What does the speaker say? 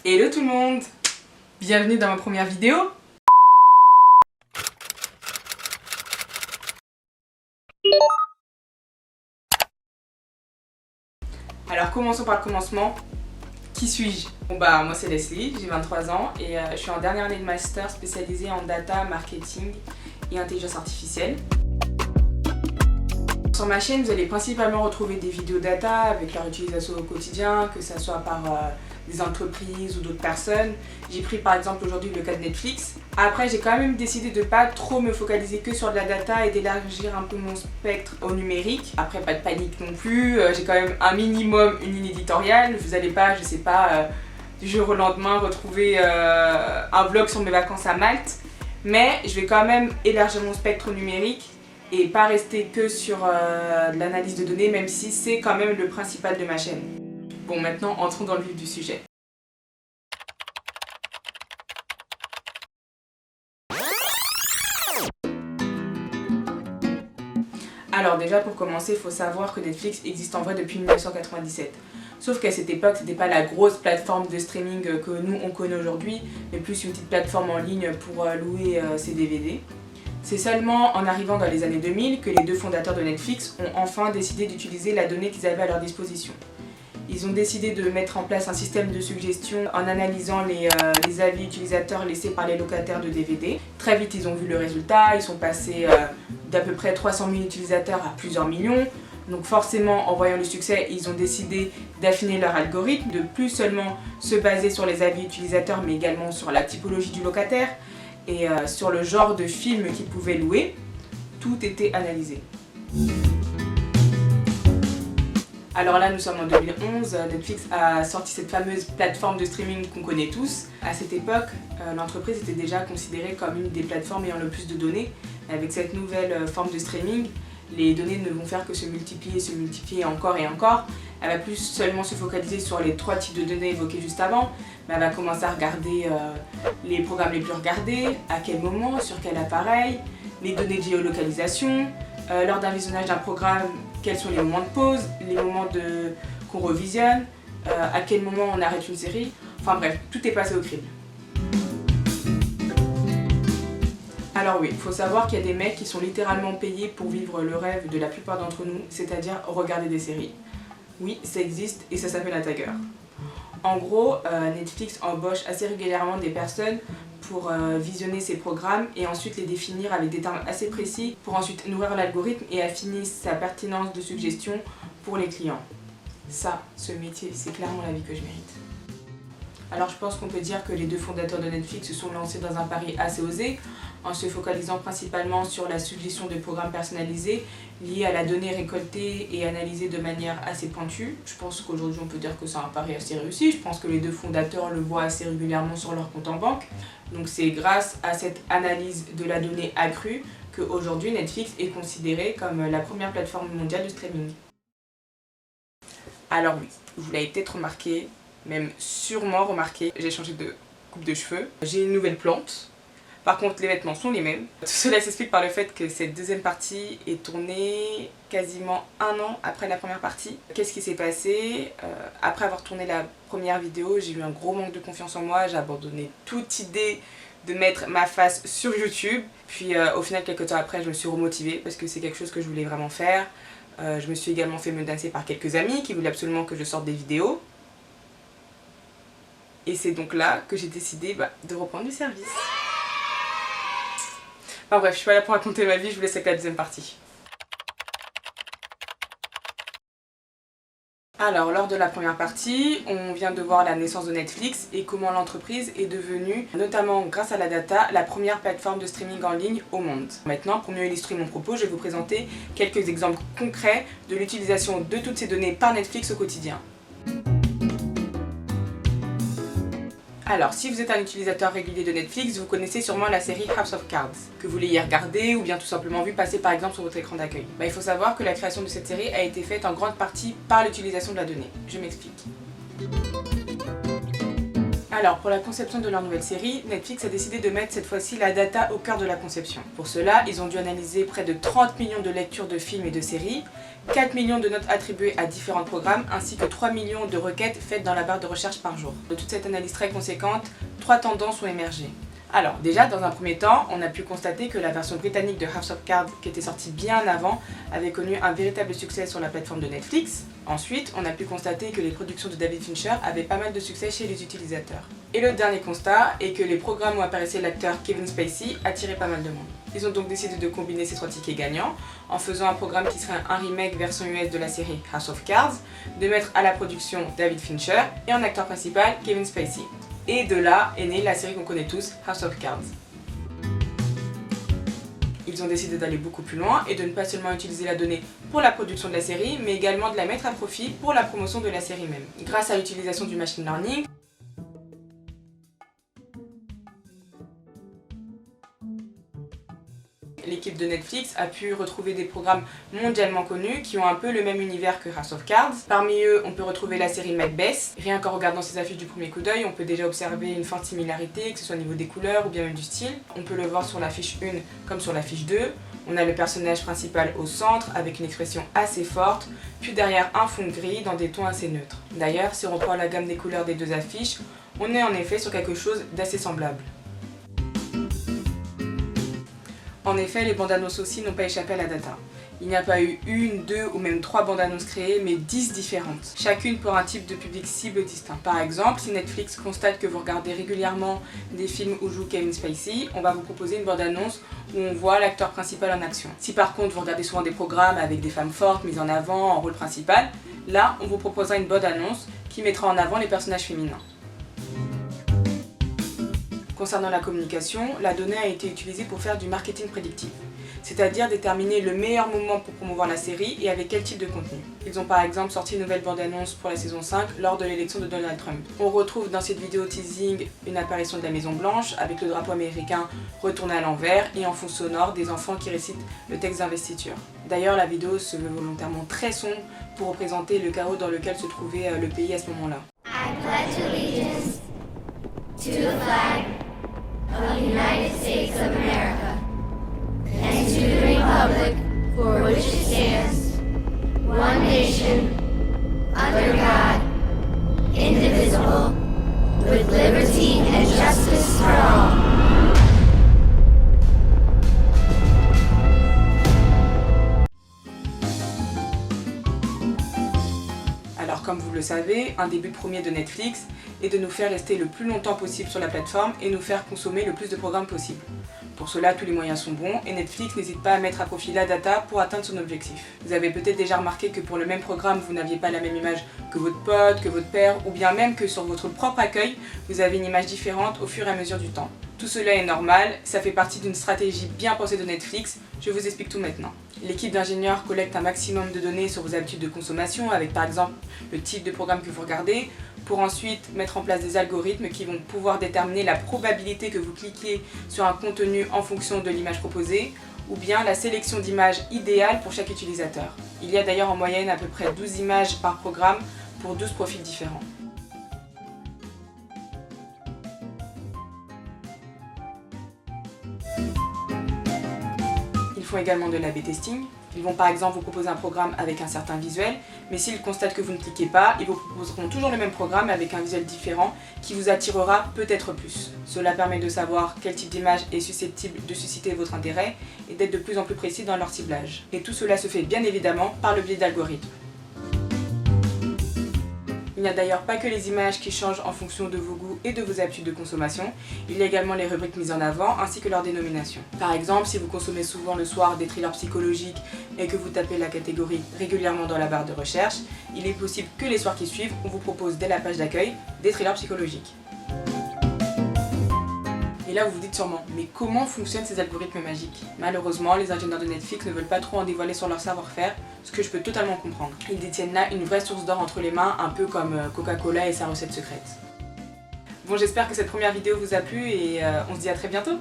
Hello tout le monde! Bienvenue dans ma première vidéo! Alors commençons par le commencement. Qui suis-je? Bon bah moi c'est Leslie, j'ai 23 ans et je suis en dernière année de master spécialisée en data, marketing et intelligence artificielle. Sur ma chaîne, vous allez principalement retrouver des vidéos data avec leur utilisation au quotidien, que ce soit par des entreprises ou d'autres personnes. J'ai pris par exemple aujourd'hui le cas de Netflix. Après, j'ai quand même décidé de ne pas trop me focaliser que sur de la data et d'élargir un peu mon spectre au numérique. Après, pas de panique non plus, j'ai quand même un minimum une ligne éditoriale. Vous n'allez pas, je sais pas, du jour au lendemain retrouver un vlog sur mes vacances à Malte. Mais je vais quand même élargir mon spectre au numérique et pas rester que sur de l'analyse de données, même si c'est quand même le principal de ma chaîne. Bon, maintenant entrons dans le vif du sujet. Alors déjà pour commencer, il faut savoir que Netflix existe en vrai depuis 1997. Sauf qu'à cette époque, c'était pas la grosse plateforme de streaming que nous on connaît aujourd'hui, mais plus une petite plateforme en ligne pour louer ses DVD. C'est seulement en arrivant dans les années 2000 que les deux fondateurs de Netflix ont enfin décidé d'utiliser la donnée qu'ils avaient à leur disposition. Ils ont décidé de mettre en place un système de suggestion en analysant les avis utilisateurs laissés par les locataires de DVD. Très vite, ils ont vu le résultat, ils sont passés d'à peu près 300 000 utilisateurs à plusieurs millions. Donc forcément, en voyant le succès, ils ont décidé d'affiner leur algorithme, de plus seulement se baser sur les avis utilisateurs, mais également sur la typologie du locataire et sur le genre de film qu'ils pouvaient louer. Tout était analysé. Alors là, nous sommes en 2011, Netflix a sorti cette fameuse plateforme de streaming qu'on connaît tous. À cette époque, l'entreprise était déjà considérée comme une des plateformes ayant le plus de données. Avec cette nouvelle forme de streaming, les données ne vont faire que se multiplier encore et encore. Elle va plus seulement se focaliser sur les 3 types de données évoqués juste avant, mais elle va commencer à regarder les programmes les plus regardés, à quel moment, sur quel appareil, les données de géolocalisation, lors d'un visionnage d'un programme, quels sont les moments de pause, les moments qu'on revisionne, à quel moment on arrête une série, enfin bref, tout est passé au crible. Alors oui, il faut savoir qu'il y a des mecs qui sont littéralement payés pour vivre le rêve de la plupart d'entre nous, c'est-à-dire regarder des séries. Oui, ça existe et ça s'appelle un tagger. En gros, Netflix embauche assez régulièrement des personnes pour visionner ses programmes et ensuite les définir avec des termes assez précis pour ensuite nourrir l'algorithme et affiner sa pertinence de suggestion pour les clients. Ça, ce métier, c'est clairement la vie que je mérite. Alors je pense qu'on peut dire que les deux fondateurs de Netflix se sont lancés dans un pari assez osé en se focalisant principalement sur la suggestion de programmes personnalisés liés à la donnée récoltée et analysée de manière assez pointue. Je pense qu'aujourd'hui on peut dire que c'est un pari assez réussi. Je pense que les deux fondateurs le voient assez régulièrement sur leur compte en banque. Donc c'est grâce à cette analyse de la donnée accrue qu'aujourd'hui Netflix est considérée comme la première plateforme mondiale de streaming. Alors oui, vous l'avez peut-être remarqué, même sûrement remarqué, j'ai changé de coupe de cheveux. J'ai une nouvelle plante. Par contre, les vêtements sont les mêmes. Tout cela s'explique par le fait que cette deuxième partie est tournée quasiment 1 an après la première partie. Qu'est-ce qui s'est passé? Après avoir tourné la première vidéo, j'ai eu un gros manque de confiance en moi. J'ai abandonné toute idée de mettre ma face sur YouTube. Puis au final, quelques temps après, je me suis remotivée parce que c'est quelque chose que je voulais vraiment faire. Je me suis également fait menacer par quelques amis qui voulaient absolument que je sorte des vidéos. Et c'est donc là que j'ai décidé de reprendre du service. Enfin bref, je suis pas là pour raconter ma vie, je vous laisse avec la deuxième partie. Alors, lors de la première partie, on vient de voir la naissance de Netflix et comment l'entreprise est devenue, notamment grâce à la data, la première plateforme de streaming en ligne au monde. Maintenant, pour mieux illustrer mon propos, je vais vous présenter quelques exemples concrets de l'utilisation de toutes ces données par Netflix au quotidien. Alors, si vous êtes un utilisateur régulier de Netflix, vous connaissez sûrement la série House of Cards, que vous l'ayez regardée ou bien tout simplement vu passer par exemple sur votre écran d'accueil. Il faut savoir que la création de cette série a été faite en grande partie par l'utilisation de la donnée. Je m'explique. Alors, pour la conception de leur nouvelle série, Netflix a décidé de mettre cette fois-ci la data au cœur de la conception. Pour cela, ils ont dû analyser près de 30 millions de lectures de films et de séries, 4 millions de notes attribuées à différents programmes, ainsi que 3 millions de requêtes faites dans la barre de recherche par jour. De toute cette analyse très conséquente, 3 tendances ont émergé. Alors déjà, dans un premier temps, on a pu constater que la version britannique de House of Cards, qui était sortie bien avant, avait connu un véritable succès sur la plateforme de Netflix. Ensuite, on a pu constater que les productions de David Fincher avaient pas mal de succès chez les utilisateurs. Et le dernier constat est que les programmes où apparaissait l'acteur Kevin Spacey attiraient pas mal de monde. Ils ont donc décidé de combiner ces 3 tickets gagnants en faisant un programme qui serait un remake version US de la série House of Cards, de mettre à la production David Fincher et en acteur principal Kevin Spacey. Et de là est née la série qu'on connaît tous, House of Cards. Ils ont décidé d'aller beaucoup plus loin et de ne pas seulement utiliser la donnée pour la production de la série, mais également de la mettre à profit pour la promotion de la série même. Grâce à l'utilisation du machine learning, l'équipe de Netflix a pu retrouver des programmes mondialement connus qui ont un peu le même univers que House of Cards. Parmi eux, on peut retrouver la série Macbeth. Rien qu'en regardant ces affiches du premier coup d'œil, on peut déjà observer une forte similarité, que ce soit au niveau des couleurs ou bien même du style. On peut le voir sur l'affiche 1 comme sur l'affiche 2. On a le personnage principal au centre avec une expression assez forte, puis derrière un fond gris dans des tons assez neutres. D'ailleurs, si on reprend la gamme des couleurs des deux affiches, on est en effet sur quelque chose d'assez semblable. En effet, les bandes annonces aussi n'ont pas échappé à la data. Il n'y a pas eu 1, 2 ou même 3 bandes annonces créées, mais 10 différentes. Chacune pour un type de public cible distinct. Par exemple, si Netflix constate que vous regardez régulièrement des films où joue Kevin Spacey, on va vous proposer une bande annonce où on voit l'acteur principal en action. Si par contre vous regardez souvent des programmes avec des femmes fortes mises en avant en rôle principal, là on vous proposera une bande annonce qui mettra en avant les personnages féminins. Concernant la communication, la donnée a été utilisée pour faire du marketing prédictif, c'est-à-dire déterminer le meilleur moment pour promouvoir la série et avec quel type de contenu. Ils ont par exemple sorti une nouvelle bande-annonce pour la saison 5 lors de l'élection de Donald Trump. On retrouve dans cette vidéo teasing une apparition de la Maison Blanche avec le drapeau américain retourné à l'envers et en fond sonore des enfants qui récitent le texte d'investiture. D'ailleurs, la vidéo se veut volontairement très sombre pour représenter le chaos dans lequel se trouvait le pays à ce moment-là. I pledge allegiance to the flag of the United States of America and to the republic for which it stands, one nation, under God, indivisible, with liberty and justice for all. Alors comme vous le savez, un des buts premiers de Netflix est de nous faire rester le plus longtemps possible sur la plateforme et nous faire consommer le plus de programmes possible. Pour cela, tous les moyens sont bons et Netflix n'hésite pas à mettre à profit la data pour atteindre son objectif. Vous avez peut-être déjà remarqué que pour le même programme, vous n'aviez pas la même image que votre pote, que votre père, ou bien même que sur votre propre accueil, vous avez une image différente au fur et à mesure du temps. Tout cela est normal, ça fait partie d'une stratégie bien pensée de Netflix, je vous explique tout maintenant. L'équipe d'ingénieurs collecte un maximum de données sur vos habitudes de consommation, avec par exemple le type de programme que vous regardez, pour ensuite mettre en place des algorithmes qui vont pouvoir déterminer la probabilité que vous cliquiez sur un contenu en fonction de l'image proposée, ou bien la sélection d'images idéale pour chaque utilisateur. Il y a d'ailleurs en moyenne à peu près 12 images par programme pour 12 profils différents. Ils font également de l'A/B testing. Ils vont par exemple vous proposer un programme avec un certain visuel, mais s'ils constatent que vous ne cliquez pas, ils vous proposeront toujours le même programme avec un visuel différent qui vous attirera peut-être plus. Cela permet de savoir quel type d'image est susceptible de susciter votre intérêt et d'être de plus en plus précis dans leur ciblage. Et tout cela se fait bien évidemment par le biais d'algorithmes. Il n'y a d'ailleurs pas que les images qui changent en fonction de vos goûts et de vos habitudes de consommation, il y a également les rubriques mises en avant ainsi que leur dénomination. Par exemple, si vous consommez souvent le soir des thrillers psychologiques et que vous tapez la catégorie régulièrement dans la barre de recherche, il est possible que les soirs qui suivent, on vous propose dès la page d'accueil des thrillers psychologiques. Et là vous vous dites sûrement, mais comment fonctionnent ces algorithmes magiques? Malheureusement, les ingénieurs de Netflix ne veulent pas trop en dévoiler sur leur savoir-faire, ce que je peux totalement comprendre. Ils détiennent là une vraie source d'or entre les mains, un peu comme Coca-Cola et sa recette secrète. Bon, j'espère que cette première vidéo vous a plu et on se dit à très bientôt.